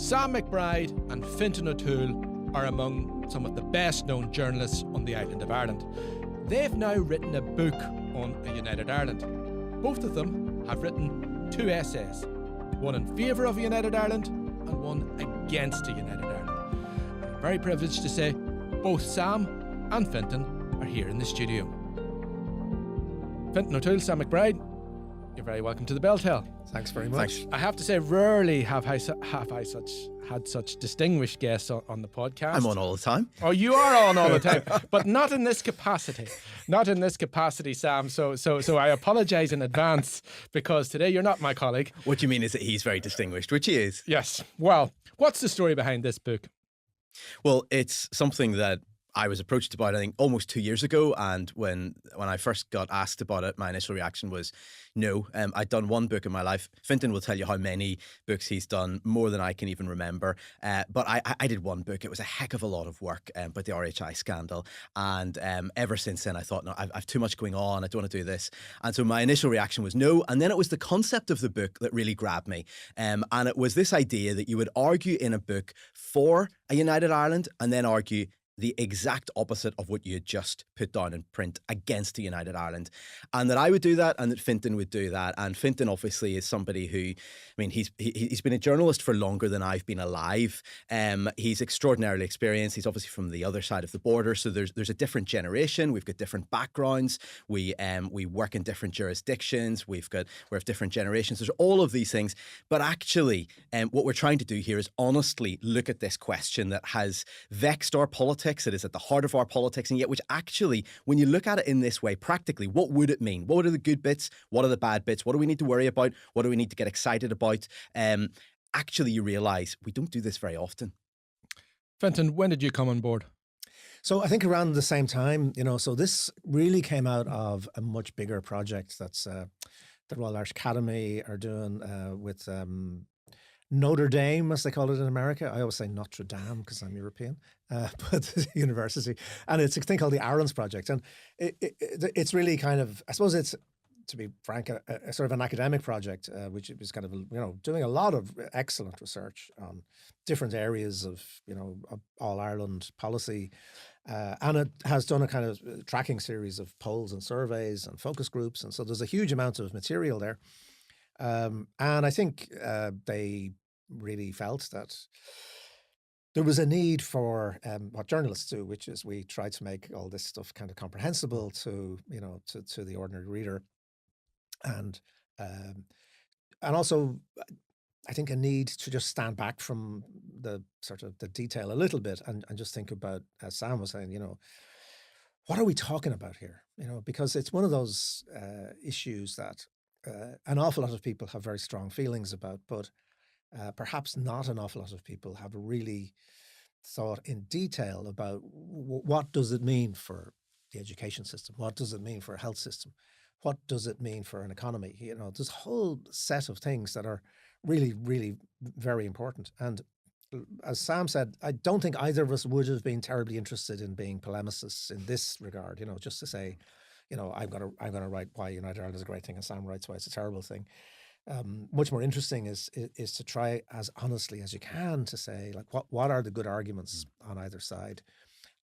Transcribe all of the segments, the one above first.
Sam McBride and Fintan O'Toole are among some of the best known journalists on the island of Ireland. They've now written a book on a united Ireland. Both of them have written 2 essays, one in favour of a united Ireland and one against a united Ireland. I'm very privileged to say both Sam and Fintan are here in the studio. Fintan O'Toole, Sam McBride, you're very welcome to the BelTel. Thanks very much. Thanks. I have to say, rarely have I had such distinguished guests on the podcast. I'm on all the time. Oh, you are on all the time, but not in this capacity. Not in this capacity, Sam. So I apologise in advance because today you're not my colleague. What you mean is that he's very distinguished, which he is. Yes. Well, what's the story behind this book? Well, it's something that I was approached about, I think, almost 2 years ago. And when I first got asked about it, my initial reaction was no. I'd done one book in my life. Fintan will tell you how many books he's done, more than I can even remember. But I did one book. It was a heck of a lot of work about the RHI scandal. And ever since then, I thought, no, I've too much going on. I don't want to do this. And so my initial reaction was no. And then it was the concept of the book that really grabbed me. And it was this idea that you would argue in a book for a united Ireland and then argue the exact opposite of what you had just put down in print against the united Ireland. And that I would do that and that Fintan would do that. And Fintan obviously is somebody who, I mean, he's been a journalist for longer than I've been alive. He's extraordinarily experienced. He's obviously from the other side of the border. So there's a different generation. We've got different backgrounds. We work in different jurisdictions. We have different generations. There's all of these things. But actually, what we're trying to do here is honestly look at this question that has vexed our politics. It is at the heart of our politics, and yet which actually, when you look at it in this way, practically, what would it mean? What are the good bits? What are the bad bits? What do we need to worry about? What do we need to get excited about? Actually, you realise we don't do this very often. Fintan, when did you come on board? So I think around the same time, so this really came out of a much bigger project that's the Royal Irish Academy are doing with Notre Dame, as they call it in America. I always say Notre Dame because I'm European, but university. And it's a thing called the Aaron's Project. And it's really kind of, I suppose it's, to be frank, a sort of an academic project, which is kind of, doing a lot of excellent research on different areas of, of all Ireland policy. And it has done a kind of tracking series of polls and surveys and focus groups. And so there's a huge amount of material there. And I think they really felt that there was a need for what journalists do, which is we try to make all this stuff kind of comprehensible to to the ordinary reader, and also I think a need to just stand back from the sort of the detail a little bit and just think about, as Sam was saying, what are we talking about here? Because it's one of those issues that an awful lot of people have very strong feelings about, but perhaps not an awful lot of people have really thought in detail about what does it mean for the education system? What does it mean for a health system? What does it mean for an economy? There's a whole set of things that are really, really very important. And as Sam said, I don't think either of us would have been terribly interested in being polemicists in this regard, just to say, I'm going to write why United Ireland is a great thing and Sam writes why it's a terrible thing. Much more interesting is to try as honestly as you can to say, like, what are the good arguments on either side?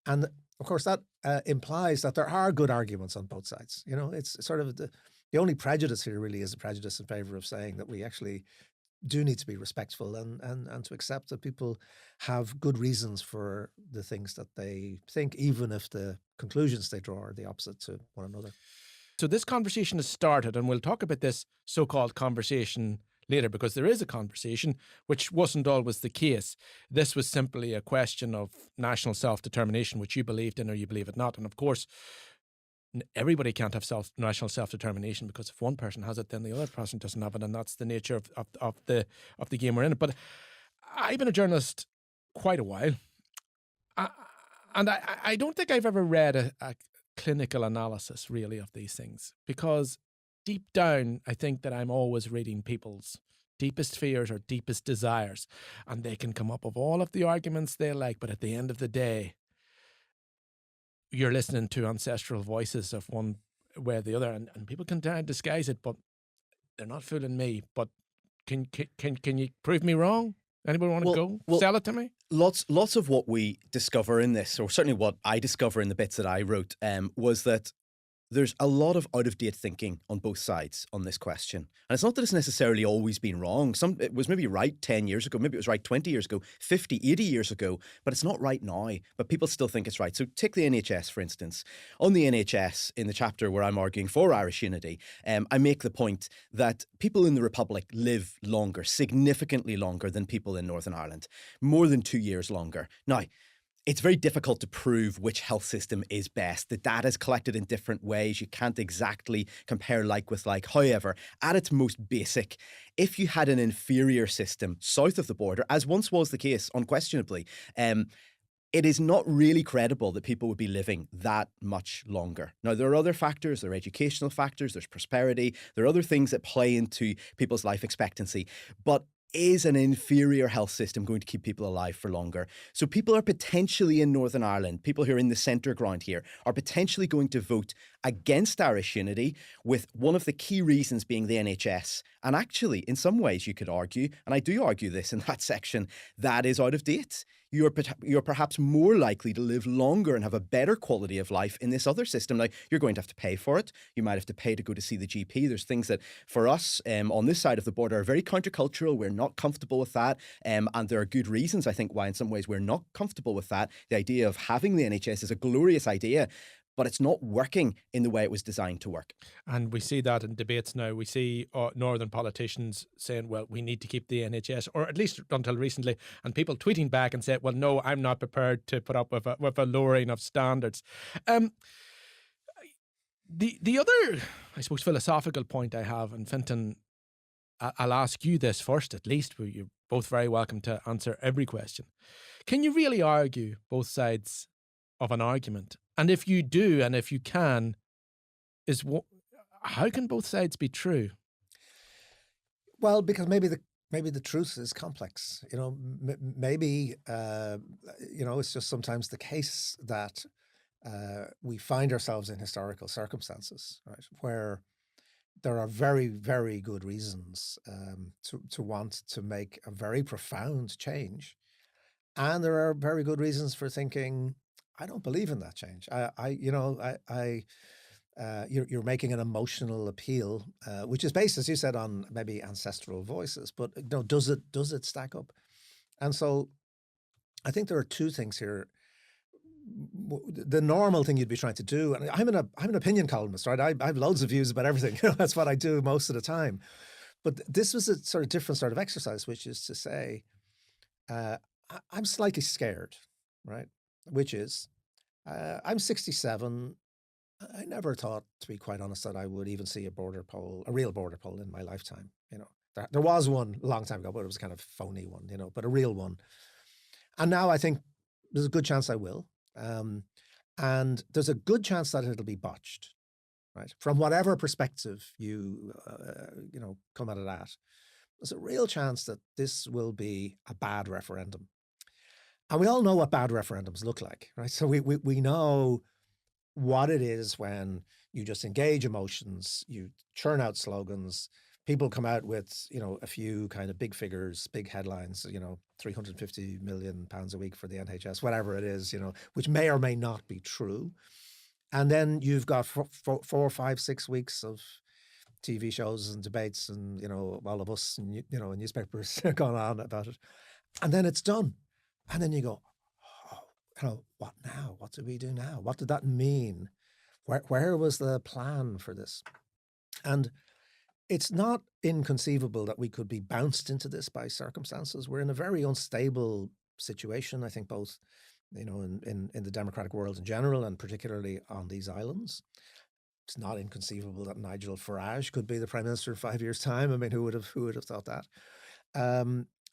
And of course, that implies that there are good arguments on both sides. It's sort of the only prejudice here really is a prejudice in favor of saying that we actually do need to be respectful and to accept that people have good reasons for the things that they think, even if the conclusions they draw are the opposite to one another. So this conversation has started, and we'll talk about this so-called conversation later, because there is a conversation, which wasn't always the case. This was simply a question of national self-determination, which you believed in or you believe it not. And of course, everybody can't have national self-determination, because if one person has it, then the other person doesn't have it, and that's the nature of the game we're in. But I've been a journalist quite a while, and I don't think I've ever read a clinical analysis really of these things, because deep down I think that I'm always reading people's deepest fears or deepest desires, and they can come up with all of the arguments they like, but at the end of the day you're listening to ancestral voices of one way or the other, and people can try and disguise it, but they're not fooling me. But can you prove me wrong? Anybody want to go? Sell it to me? Lots of what we discover in this, or certainly what I discover in the bits that I wrote, was that there's a lot of out-of-date thinking on both sides on this question. And it's not that it's necessarily always been wrong. It was maybe right 10 years ago, maybe it was right 20 years ago, 50, 80 years ago, but it's not right now. But people still think it's right. So take the NHS, for instance. On the NHS, in the chapter where I'm arguing for Irish unity, I make the point that people in the Republic live longer, significantly longer than people in Northern Ireland, more than 2 years longer. Now, it's very difficult to prove which health system is best. The data is collected in different ways. You can't exactly compare like with like. However, at its most basic, if you had an inferior system south of the border, as once was the case, unquestionably, it is not really credible that people would be living that much longer. Now, there are other factors. There are educational factors. There's prosperity. There are other things that play into people's life expectancy. But is an inferior health system going to keep people alive for longer? So people are potentially in Northern Ireland, people who are in the centre ground here, are potentially going to vote against Irish unity, with one of the key reasons being the NHS. And actually, in some ways, you could argue, and I do argue this in that section, that is out of date. You're perhaps more likely to live longer and have a better quality of life in this other system. Now, you're going to have to pay for it. You might have to pay to go to see the GP. There's things that, for us, on this side of the border, are very countercultural. We're not comfortable with that. And there are good reasons, I think, why in some ways we're not comfortable with that. The idea of having the NHS is a glorious idea, but it's not working in the way it was designed to work. And we see that in debates now. We see northern politicians saying, well, we need to keep the NHS, or at least until recently, and people tweeting back and say, well, no, I'm not prepared to put up with a lowering of standards. The other, I suppose, philosophical point I have, and Fintan, I'll ask you this first at least, but you're both very welcome to answer every question. Can you really argue both sides of an argument? And if you do, and if you can, how can both sides be true? Well, because maybe the truth is complex. Maybe it's just sometimes the case that we find ourselves in historical circumstances, right, where there are very, very good reasons to want to make a very profound change, and there are very good reasons for thinking, I don't believe in that change. You're making an emotional appeal, which is based, as you said, on maybe ancestral voices. But does it stack up? And so, I think there are two things here. The normal thing you'd be trying to do, and I'm an opinion columnist, right? I have loads of views about everything. That's what I do most of the time. But this was a sort of different sort of exercise, which is to say, I'm slightly scared, right? Which is, I'm 67. I never thought, to be quite honest, that I would even see a real border poll in my lifetime. There was one a long time ago, but it was a kind of phony one, but a real one. And now I think there's a good chance I will. And there's a good chance that it'll be botched, right? From whatever perspective you come at it at, there's a real chance that this will be a bad referendum. And we all know what bad referendums look like, right? So we know what it is when you just engage emotions, you churn out slogans, people come out with, a few kind of big figures, big headlines, £350 million a week for the NHS, whatever it is, which may or may not be true. And then you've got 4, 5, 6 weeks of TV shows and debates and, all of us and, and newspapers going on about it. And then it's done. And then you go, what now? What do we do now? What did that mean? Where was the plan for this? And it's not inconceivable that we could be bounced into this by circumstances. We're in a very unstable situation, I think, both, in the democratic world in general and particularly on these islands. It's not inconceivable that Nigel Farage could be the Prime Minister in 5 years' time. I mean, who would have thought that?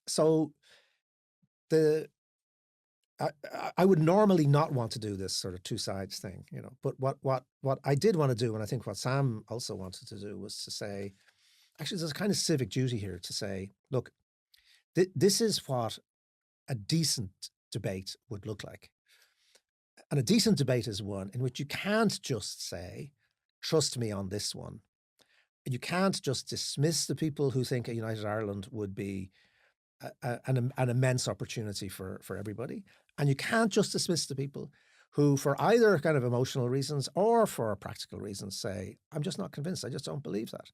So I would normally not want to do this sort of two sides thing, but what I did want to do, and I think what Sam also wanted to do, was to say, actually, there's a kind of civic duty here to say, look, this is what a decent debate would look like. And a decent debate is one in which you can't just say, trust me on this one. You can't just dismiss the people who think a United Ireland would be an immense opportunity for everybody. And you can't just dismiss the people who, for either kind of emotional reasons or for practical reasons, say, I'm just not convinced. I just don't believe that.